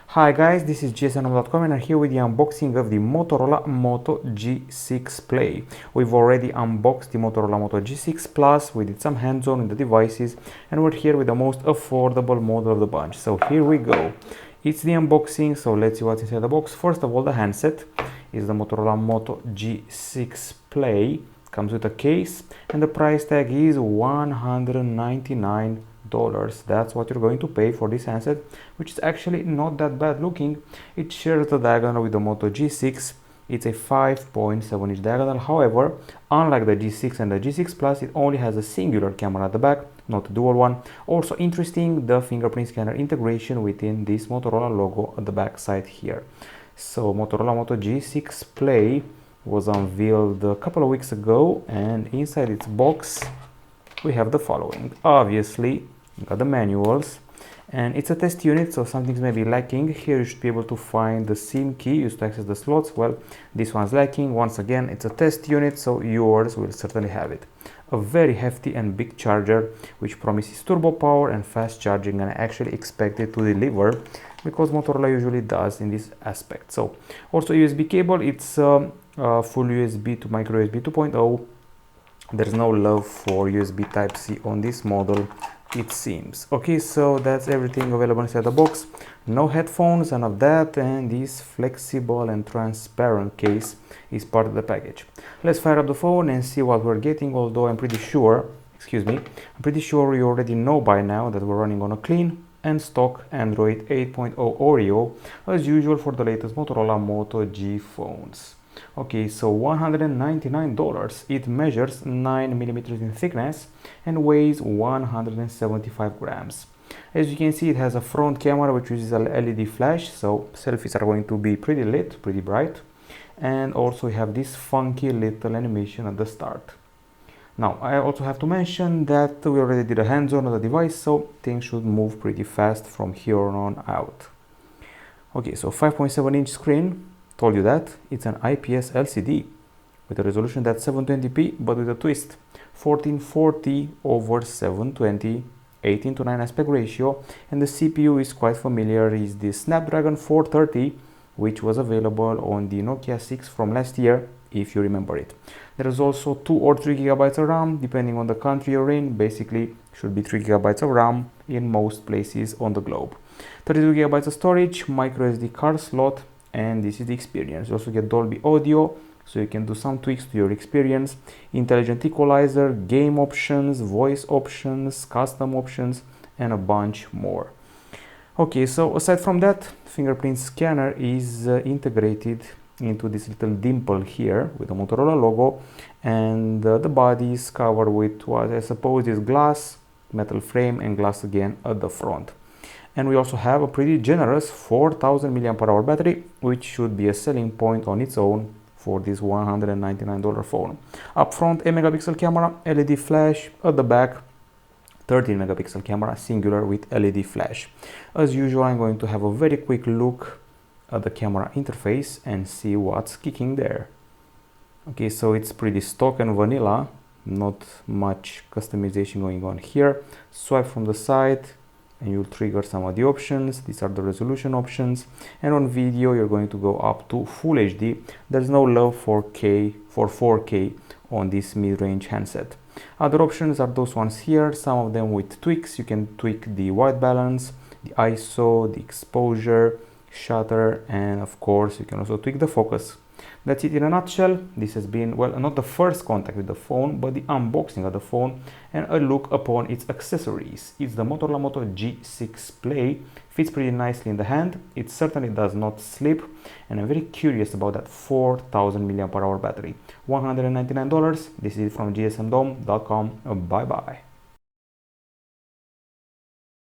Hi guys, this is gsm.com and I'm here with the unboxing of the Motorola Moto G6 Play. We've already unboxed the Motorola Moto G6 Plus, we did some hands-on with the devices, and we're here with the most affordable model of the bunch. So here we go. It's the unboxing, so let's see what's inside the box. First of all, the handset is the Motorola Moto G6 Play. Comes with a case and the price tag is $199. That's what you're going to pay for this handset, which is actually not that bad looking. It shares the diagonal with the Moto G6. It's a 5.7 inch diagonal. However, unlike the G6 and the G6 Plus, it only has a singular camera at the back, not a dual one. Also interesting, the fingerprint scanner integration within this Motorola logo at the back side here. So Motorola Moto G6 Play was unveiled a couple of weeks ago, and inside its box we have the following. Obviously, you got the manuals, and it's a test unit, so some things may be lacking. Here you should be able to find the SIM key used to access the slots. Well, this one's lacking. Once again, it's a test unit, so yours will certainly have it. A very hefty and big charger, which promises turbo power and fast charging, and I actually expect it to deliver, because Motorola usually does in this aspect. So also USB cable, it's full USB to micro USB 2.0. There's no love for USB Type-C on this model, it seems. Okay, so that's everything available inside the box. No headphones, none of that, and this flexible and transparent case is part of the package. Let's fire up the phone and see what we're getting, although I'm pretty sure you already know by now that we're running on a clean and stock Android 8.0 Oreo, as usual for the latest Motorola Moto G phones. Okay, so $199. It measures 9mm in thickness and weighs 175 grams. As you can see, it has a front camera which uses a LED flash, so selfies are going to be pretty lit, pretty bright. And also you have this funky little animation at the start. Now, I also have to mention that we already did a hands-on on the device, so things should move pretty fast from here on out. Okay, so 5.7 inch screen, told you that. It's an IPS LCD with a resolution that's 720p, but with a twist. 1440 over 720, 18:9 aspect ratio, and the CPU is quite familiar, is the Snapdragon 430, which was available on the Nokia 6 from last year, if you remember it. There is also 2 or 3 gigabytes of RAM, depending on the country you're in. Basically, should be 3 gigabytes of RAM in most places on the globe. 32 gigabytes of storage, micro SD card slot, and this is the experience. You also get Dolby Audio, so you can do some tweaks to your experience. Intelligent equalizer, game options, voice options, custom options, and a bunch more. Okay, so aside from that, fingerprint scanner is integrated into this little dimple here with the Motorola logo, and the body is covered with what I suppose is glass, metal frame, and glass again at the front. And we also have a pretty generous 4000 mAh battery, which should be a selling point on its own for this $199 phone. Up front, a megapixel camera, LED flash. At the back, 13 megapixel camera, singular with LED flash. As usual, I'm going to have a very quick look at the camera interface and see what's kicking there. Okay, so it's pretty stock and vanilla, not much customization going on here. Swipe from the side and you'll trigger some of the options. These are the resolution options, and on video you're going to go up to full HD. There's no love for 4K on this mid-range handset. Other options are those ones here, some of them with tweaks. You can tweak the white balance, the ISO, the exposure, shutter, and of course you can also tweak the focus. That's it in a nutshell. This has been, well, not the first contact with the phone, but the unboxing of the phone and a look upon its accessories. It's the Motorola Moto G6 Play. Fits pretty nicely in the hand. It certainly does not slip, and I'm very curious about that 4000 mAh battery. $199. This is it from gsm.com. Bye bye.